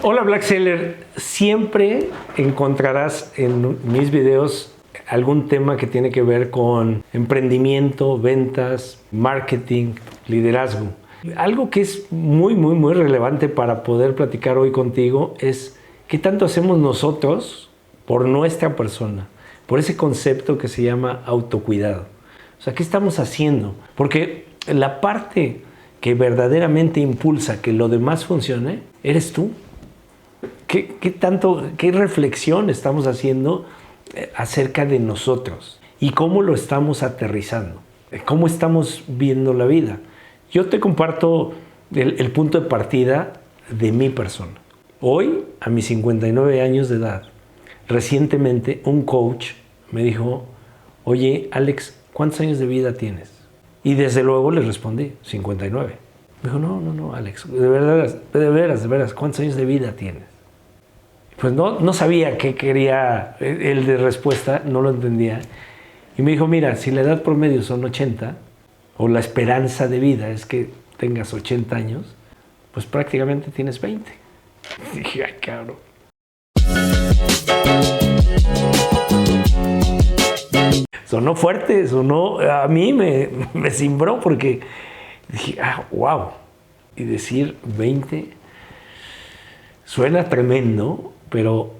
Hola Black Seller, siempre encontrarás en mis videos algún tema que tiene que ver con emprendimiento, ventas, marketing, liderazgo. Algo que es muy relevante para poder platicar hoy contigo es qué tanto hacemos nosotros por nuestra persona, por ese concepto que se llama autocuidado. O sea, ¿qué estamos haciendo? Porque la parte que verdaderamente impulsa que lo demás funcione, eres tú. ¿Qué reflexión estamos haciendo acerca de nosotros? ¿Y cómo lo estamos aterrizando? ¿Cómo estamos viendo la vida? Yo te comparto el punto de partida de mi persona. Hoy, a mis 59 años de edad, recientemente un coach me dijo, oye, Alex, ¿cuántos años de vida tienes? Y desde luego le respondí, 59. Me dijo, no, Alex, de veras, ¿cuántos años de vida tienes? Pues no sabía qué quería él de respuesta, no lo entendía. Y me dijo, mira, si la edad promedio son 80, o la esperanza de vida es que tengas 80 años, pues prácticamente tienes 20. Y dije, ay, cabrón. Sonó fuerte, a mí me cimbró porque dije, wow. Y decir 20 suena tremendo, pero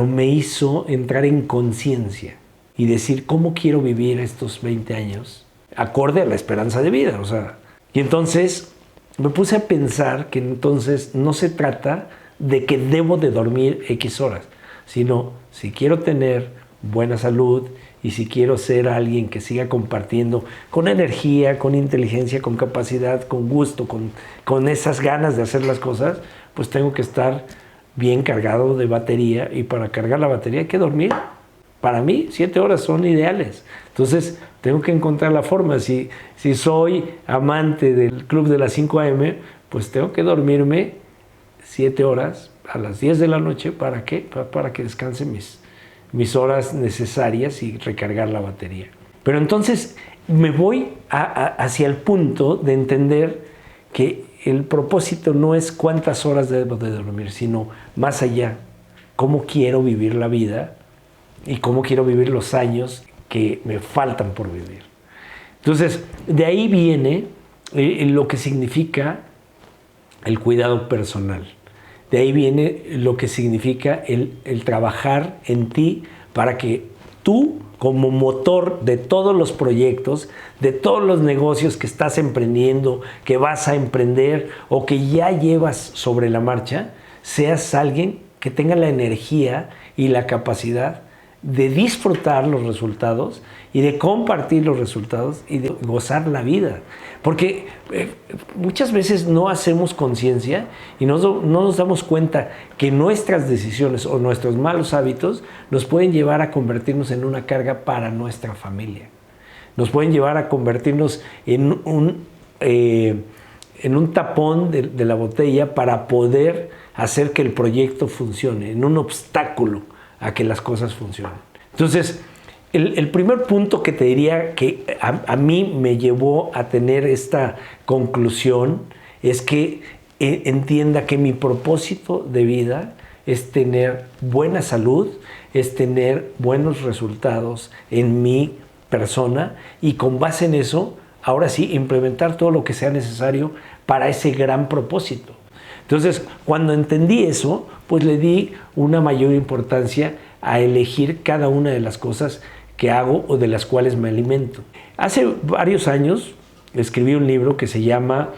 me hizo entrar en conciencia y decir cómo quiero vivir estos 20 años acorde a la esperanza de vida. O sea, y entonces me puse a pensar que entonces no se trata de que debo de dormir X horas, sino si quiero tener buena salud y si quiero ser alguien que siga compartiendo con energía, con inteligencia, con capacidad, con gusto, con esas ganas de hacer las cosas, pues tengo que estar bien cargado de batería, y para cargar la batería hay que dormir. Para mí 7 horas son ideales. Entonces tengo que encontrar la forma. Si soy amante del club de las 5 a.m., pues tengo que dormirme 7 horas a las 10 de la noche. ¿Para qué? Para que descanse mis horas necesarias y recargar la batería. Pero entonces me voy hacia el punto de entender que el propósito no es cuántas horas debo de dormir, sino más allá, cómo quiero vivir la vida y cómo quiero vivir los años que me faltan por vivir. Entonces, de ahí viene lo que significa el cuidado personal. De ahí viene lo que significa el trabajar en ti para que tú, como motor de todos los proyectos, de todos los negocios que estás emprendiendo, que vas a emprender o que ya llevas sobre la marcha, seas alguien que tenga la energía y la capacidad de disfrutar los resultados y de compartir los resultados y de gozar la vida. Porque muchas veces no hacemos conciencia y no nos damos cuenta que nuestras decisiones o nuestros malos hábitos nos pueden llevar a convertirnos en una carga para nuestra familia. Nos pueden llevar a convertirnos en un tapón de la botella para poder hacer que el proyecto funcione, en un obstáculo a que las cosas funcionen. Entonces, el primer punto que te diría que a mí me llevó a tener esta conclusión es que entienda que mi propósito de vida es tener buena salud, es tener buenos resultados en mi persona y con base en eso, ahora sí, implementar todo lo que sea necesario para ese gran propósito. Entonces, cuando entendí eso, pues le di una mayor importancia a elegir cada una de las cosas que hago o de las cuales me alimento. Hace varios años escribí un libro que se llama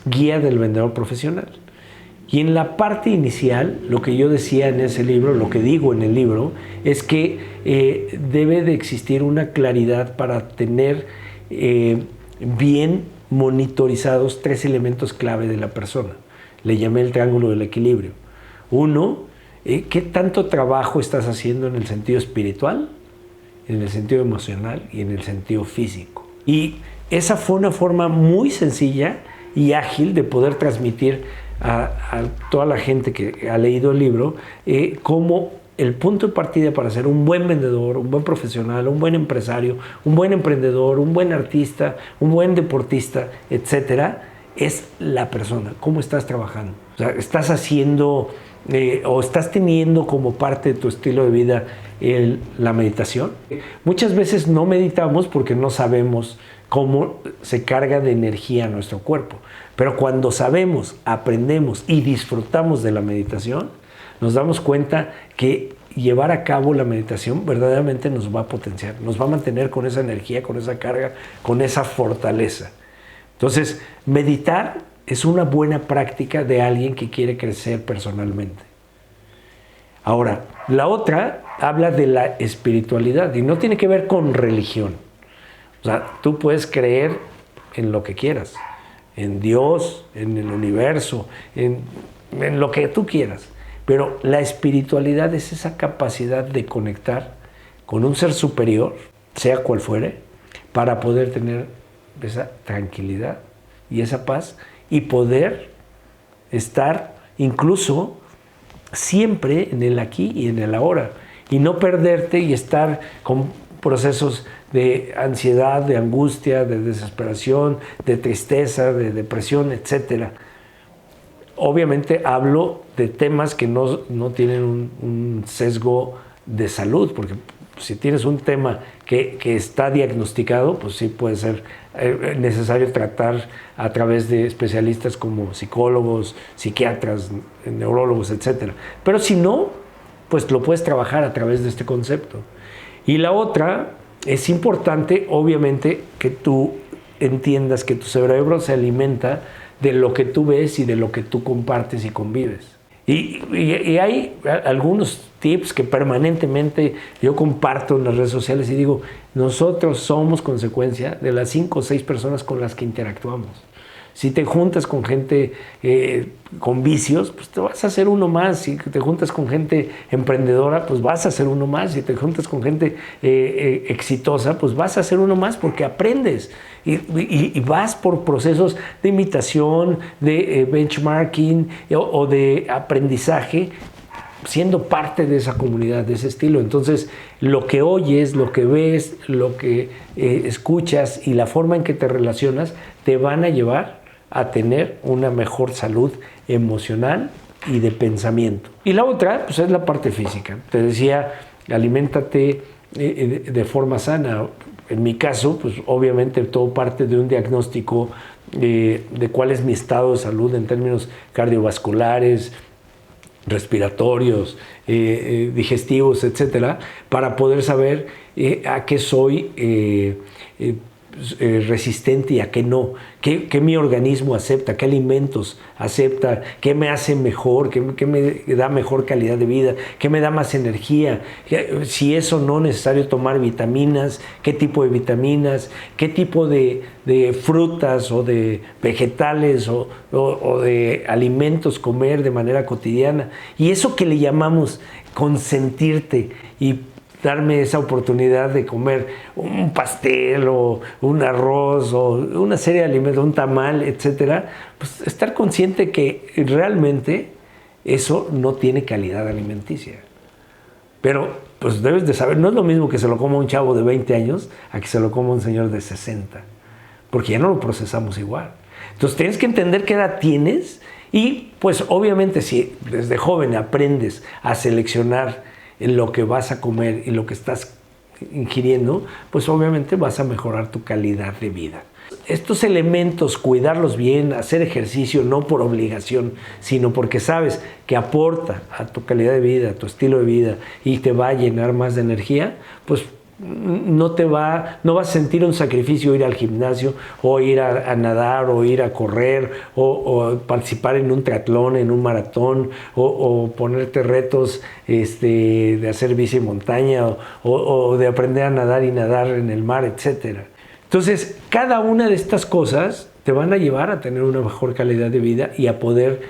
Guía del Vendedor Profesional. Y en la parte inicial, lo que yo decía en ese libro, lo que digo en el libro, es que debe de existir una claridad para tener bien monitorizados 3 elementos clave de la persona. Le llamé el triángulo del equilibrio. 1, ¿qué tanto trabajo estás haciendo en el sentido espiritual, en el sentido emocional y en el sentido físico? Y esa fue una forma muy sencilla y ágil de poder transmitir a toda la gente que ha leído el libro cómo el punto de partida para ser un buen vendedor, un buen profesional, un buen empresario, un buen emprendedor, un buen artista, un buen deportista, etcétera, es la persona. ¿Cómo estás trabajando? O sea, ¿estás haciendo o estás teniendo como parte de tu estilo de vida la meditación. Muchas veces no meditamos porque no sabemos cómo se carga de energía nuestro cuerpo. Pero cuando sabemos, aprendemos y disfrutamos de la meditación, nos damos cuenta que llevar a cabo la meditación verdaderamente nos va a potenciar, nos va a mantener con esa energía, con esa carga, con esa fortaleza. Entonces, meditar es una buena práctica de alguien que quiere crecer personalmente. Ahora, la otra habla de la espiritualidad y no tiene que ver con religión. O sea, tú puedes creer en lo que quieras, en Dios, en el universo, en lo que tú quieras. Pero la espiritualidad es esa capacidad de conectar con un ser superior, sea cual fuere, para poder tener esa tranquilidad y esa paz y poder estar incluso siempre en el aquí y en el ahora y no perderte y estar con procesos de ansiedad, de angustia, de desesperación, de tristeza, de depresión, etc. Obviamente hablo de temas que no tienen un sesgo de salud, porque si tienes un tema que está diagnosticado, pues sí puede ser necesario tratar a través de especialistas como psicólogos, psiquiatras, neurólogos, etc. Pero si no, pues lo puedes trabajar a través de este concepto. Y la otra, es importante, obviamente, que tú entiendas que tu cerebro se alimenta de lo que tú ves y de lo que tú compartes y convives. Y hay algunos tips que permanentemente yo comparto en las redes sociales y digo, nosotros somos consecuencia de las 5 o 6 personas con las que interactuamos. Si te juntas con gente con vicios, pues te vas a hacer uno más. Si te juntas con gente emprendedora, pues vas a ser uno más. Si te juntas con gente exitosa, pues vas a ser uno más porque aprendes. Y vas por procesos de imitación, de benchmarking o de aprendizaje, siendo parte de esa comunidad, de ese estilo. Entonces, lo que oyes, lo que ves, lo que escuchas y la forma en que te relacionas te van a llevar a tener una mejor salud emocional y de pensamiento. Y la otra, pues es la parte física. Te decía, aliméntate de forma sana. En mi caso, pues obviamente todo parte de un diagnóstico de cuál es mi estado de salud en términos cardiovasculares, respiratorios, digestivos, etcétera, para poder saber a qué soy resistente y a qué no, qué mi organismo acepta, qué alimentos acepta, qué me hace mejor, qué me da mejor calidad de vida, qué me da más energía, si es o no necesario tomar vitaminas, qué tipo de vitaminas, qué tipo de frutas o de vegetales o de alimentos comer de manera cotidiana. Y eso que le llamamos consentirte y darme esa oportunidad de comer un pastel o un arroz o una serie de alimentos, un tamal, etcétera, pues estar consciente que realmente eso no tiene calidad alimenticia. Pero pues debes de saber, no es lo mismo que se lo coma un chavo de 20 años a que se lo coma un señor de 60, porque ya no lo procesamos igual. Entonces tienes que entender qué edad tienes y pues obviamente si desde joven aprendes a seleccionar en lo que vas a comer y lo que estás ingiriendo, pues obviamente vas a mejorar tu calidad de vida. Estos elementos, cuidarlos bien, hacer ejercicio no por obligación, sino porque sabes que aporta a tu calidad de vida, a tu estilo de vida y te va a llenar más de energía, pues no vas a sentir un sacrificio ir al gimnasio o ir a nadar o ir a correr o participar en un triatlón, en un maratón o ponerte retos de hacer bici montaña o de aprender a nadar y nadar en el mar, etc. Entonces, cada una de estas cosas te van a llevar a tener una mejor calidad de vida y a poder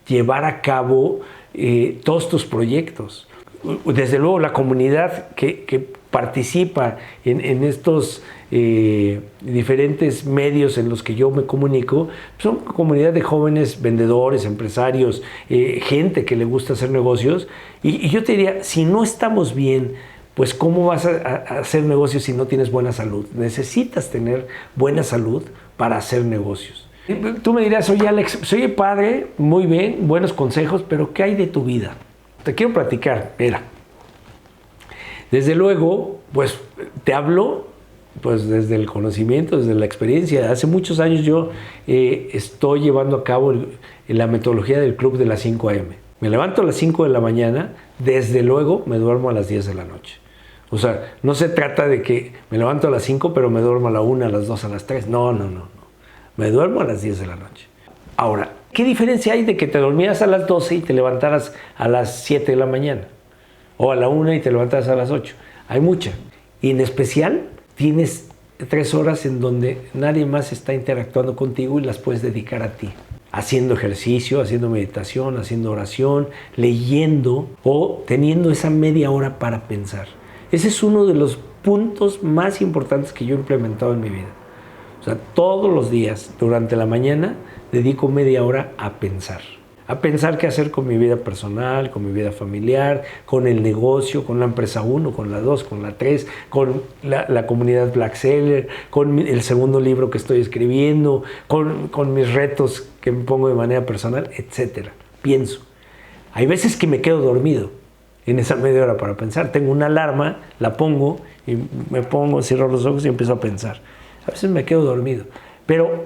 llevar a cabo todos tus proyectos. Desde luego la comunidad que participa en estos diferentes medios en los que yo me comunico, son comunidad de jóvenes vendedores, empresarios, gente que le gusta hacer negocios. Y yo te diría, si no estamos bien, pues ¿cómo vas a hacer negocios si no tienes buena salud? Necesitas tener buena salud para hacer negocios. Tú me dirás, oye Alex, soy padre, muy bien, buenos consejos, pero ¿qué hay de tu vida? Te quiero platicar, mira. Desde luego, pues te hablo pues desde el conocimiento, desde la experiencia. Hace muchos años yo estoy llevando a cabo la metodología del club de las 5 a.m. Me levanto a las 5 de la mañana, desde luego me duermo a las 10 de la noche. O sea, no se trata de que me levanto a las 5 pero me duermo a la 1, a las 2, a las 3. No. Me duermo a las 10 de la noche. Ahora, ¿qué diferencia hay de que te dormieras a las 12 y te levantaras a las 7 de la mañana? O a la 1 y te levantaras a las 8. Hay mucha. Y en especial, tienes 3 horas en donde nadie más está interactuando contigo y las puedes dedicar a ti. Haciendo ejercicio, haciendo meditación, haciendo oración, leyendo o teniendo esa media hora para pensar. Ese es uno de los puntos más importantes que yo he implementado en mi vida. O sea, todos los días, durante la mañana, dedico media hora a pensar. A pensar qué hacer con mi vida personal, con mi vida familiar, con el negocio, con la empresa 1, con la 2, con la 3, con la comunidad Black Seller, con el segundo libro que estoy escribiendo, con mis retos que me pongo de manera personal, etc. Pienso. Hay veces que me quedo dormido en esa media hora para pensar. Tengo una alarma, la pongo y me pongo, cierro los ojos y empiezo a pensar. A veces me quedo dormido, pero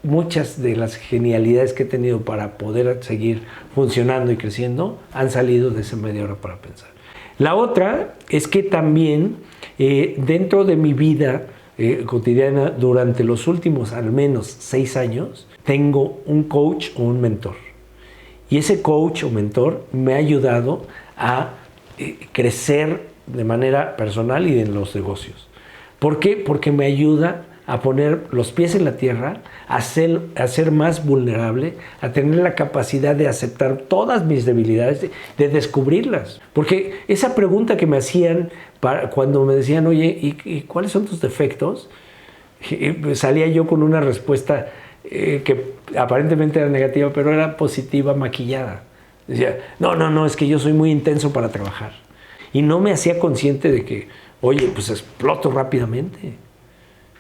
muchas de las genialidades que he tenido para poder seguir funcionando y creciendo han salido de esa media hora para pensar. La otra es que también dentro de mi vida cotidiana, durante los últimos al menos 6 años, tengo un coach o un mentor. Y ese coach o mentor me ha ayudado a crecer de manera personal y en los negocios. ¿Por qué? Porque me ayuda a poner los pies en la tierra, a ser más vulnerable, a tener la capacidad de aceptar todas mis debilidades, de descubrirlas. Porque esa pregunta que me hacían cuando me decían, oye, ¿y cuáles son tus defectos? Salía yo con una respuesta que aparentemente era negativa, pero era positiva, maquillada. Decía, no, es que yo soy muy intenso para trabajar. Y no me hacía consciente de que, oye, pues exploto rápidamente.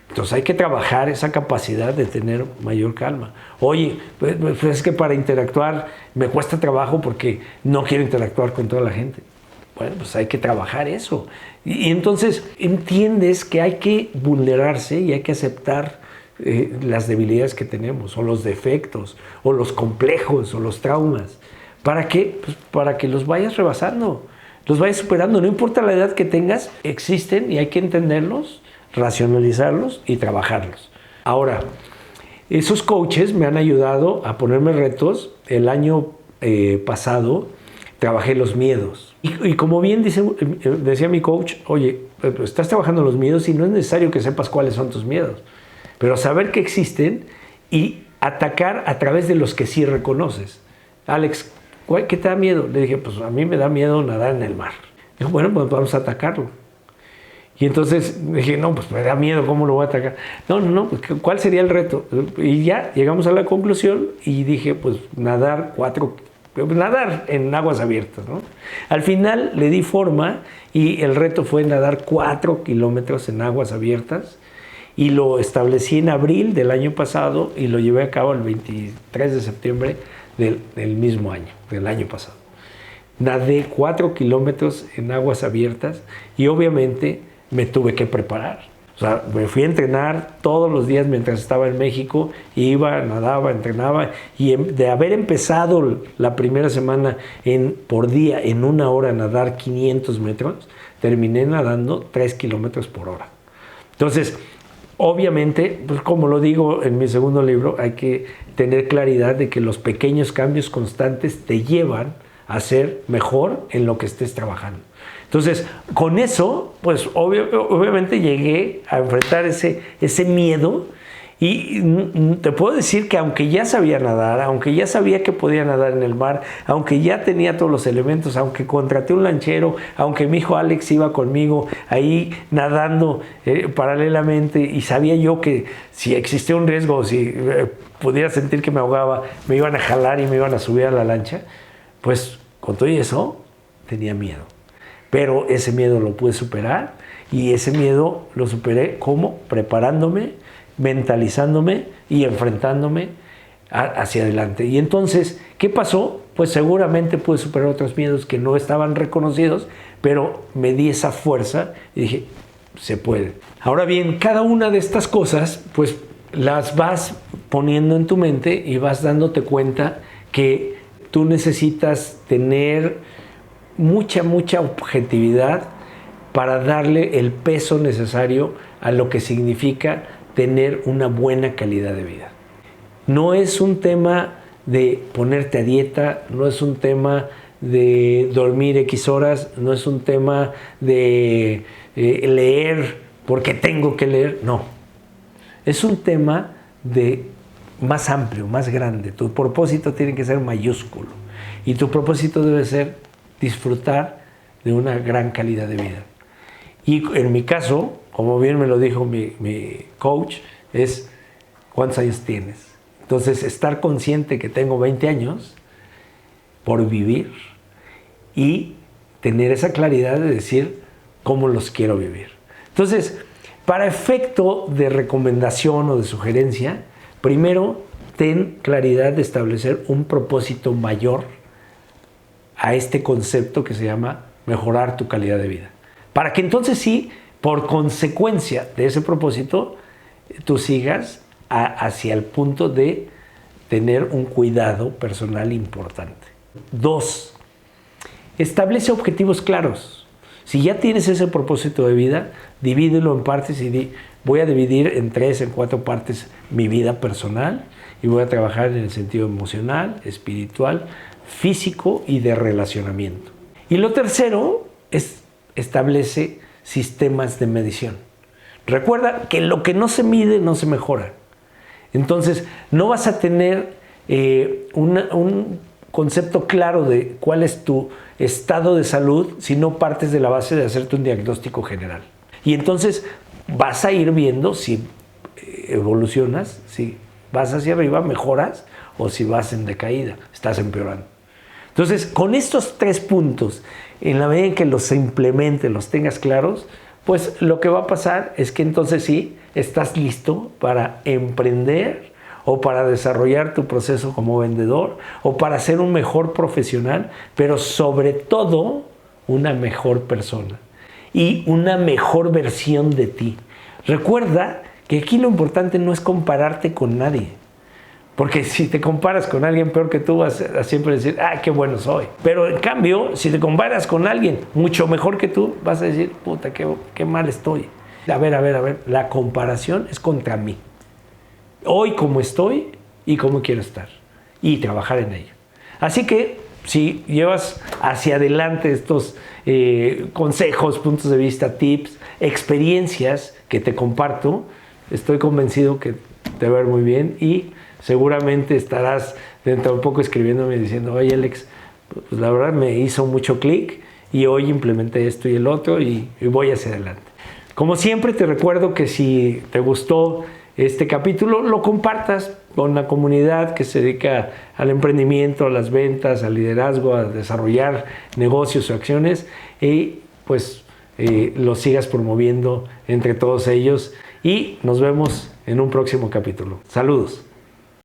Entonces hay que trabajar esa capacidad de tener mayor calma. Oye, pues es que para interactuar me cuesta trabajo porque no quiero interactuar con toda la gente. Bueno, pues hay que trabajar eso. Y entonces entiendes que hay que vulnerarse y hay que aceptar las debilidades que tenemos, o los defectos, o los complejos, o los traumas. ¿Para qué? Pues para que los vayas rebasando, los vayas superando. No importa la edad que tengas, existen y hay que entenderlos, racionalizarlos y trabajarlos. Ahora, esos coaches me han ayudado a ponerme retos. El año pasado trabajé los miedos. Y como bien decía mi coach, oye, estás trabajando los miedos y no es necesario que sepas cuáles son tus miedos, pero saber que existen y atacar a través de los que sí reconoces. Alex, ¿qué te da miedo? Le dije, pues a mí me da miedo nadar en el mar. Dijo, bueno, pues vamos a atacarlo. Y entonces dije, no, pues me da miedo, ¿cómo lo voy a atacar? No, pues, ¿cuál sería el reto? Y ya llegamos a la conclusión y dije, pues nadar en aguas abiertas, ¿no? Al final le di forma y el reto fue nadar 4 kilómetros en aguas abiertas y lo establecí en abril del año pasado y lo llevé a cabo el 23 de septiembre del mismo año, del año pasado. Nadé 4 kilómetros en aguas abiertas y obviamente me tuve que preparar. O sea, me fui a entrenar todos los días mientras estaba en México, iba, nadaba, entrenaba, y de haber empezado la primera semana por día en 1 hora nadar 500 metros, terminé nadando 3 kilómetros por hora. Entonces, obviamente, pues como lo digo en mi segundo libro, hay que tener claridad de que los pequeños cambios constantes te llevan a ser mejor en lo que estés trabajando. Entonces, con eso, pues obviamente llegué a enfrentar ese miedo y te puedo decir que aunque ya sabía nadar, aunque ya sabía que podía nadar en el mar, aunque ya tenía todos los elementos, aunque contraté un lanchero, aunque mi hijo Alex iba conmigo ahí nadando paralelamente y sabía yo que si existía un riesgo o si pudiera sentir que me ahogaba, me iban a jalar y me iban a subir a la lancha, pues con todo eso tenía miedo. Pero ese miedo lo pude superar y ese miedo lo superé ¿cómo? Preparándome, mentalizándome y enfrentándome hacia adelante. Y entonces, ¿qué pasó? Pues seguramente pude superar otros miedos que no estaban reconocidos, pero me di esa fuerza y dije, se puede. Ahora bien, cada una de estas cosas, pues las vas poniendo en tu mente y vas dándote cuenta que tú necesitas tener mucha objetividad para darle el peso necesario a lo que significa tener una buena calidad de vida. No es un tema de ponerte a dieta, no es un tema de dormir X horas, no es un tema de leer porque tengo que leer, no. Es un tema más amplio, más grande. Tu propósito tiene que ser mayúsculo y tu propósito debe ser disfrutar de una gran calidad de vida. Y en mi caso, como bien me lo dijo mi coach, es ¿cuántos años tienes? Entonces, estar consciente que tengo 20 años por vivir y tener esa claridad de decir cómo los quiero vivir. Entonces, para efecto de recomendación o de sugerencia, primero ten claridad de establecer un propósito mayor a este concepto que se llama mejorar tu calidad de vida. Para que entonces sí, por consecuencia de ese propósito, tú sigas hacia el punto de tener un cuidado personal importante. 2. Establece objetivos claros. Si ya tienes ese propósito de vida, divídelo en partes y voy a dividir en 3, en 4 partes mi vida personal y voy a trabajar en el sentido emocional, espiritual, físico y de relacionamiento. Y lo tercero es establece sistemas de medición. Recuerda que lo que no se mide no se mejora. Entonces, no vas a tener un concepto claro de cuál es tu estado de salud si no partes de la base de hacerte un diagnóstico general. Y entonces vas a ir viendo si evolucionas, si vas hacia arriba, mejoras, o si vas en decaída, estás empeorando. Entonces, con estos 3 puntos, en la medida en que los implementes, los tengas claros, pues lo que va a pasar es que entonces sí, estás listo para emprender o para desarrollar tu proceso como vendedor o para ser un mejor profesional, pero sobre todo una mejor persona y una mejor versión de ti. Recuerda que aquí lo importante no es compararte con nadie. Porque si te comparas con alguien peor que tú, vas a siempre decir, ¡ah, qué bueno soy! Pero en cambio, si te comparas con alguien mucho mejor que tú, vas a decir, puta, qué mal estoy. A ver, la comparación es contra mí. Hoy como estoy y cómo quiero estar. Y trabajar en ello. Así que, si llevas hacia adelante estos consejos, puntos de vista, tips, experiencias que te comparto, estoy convencido que te va a ver muy bien y seguramente estarás dentro de poco escribiéndome diciendo, oye Alex, pues la verdad me hizo mucho clic y hoy implementé esto y el otro y voy hacia adelante. Como siempre te recuerdo que si te gustó este capítulo, lo compartas con la comunidad que se dedica al emprendimiento, a las ventas, al liderazgo, a desarrollar negocios o acciones y pues lo sigas promoviendo entre todos ellos y nos vemos en un próximo capítulo. Saludos.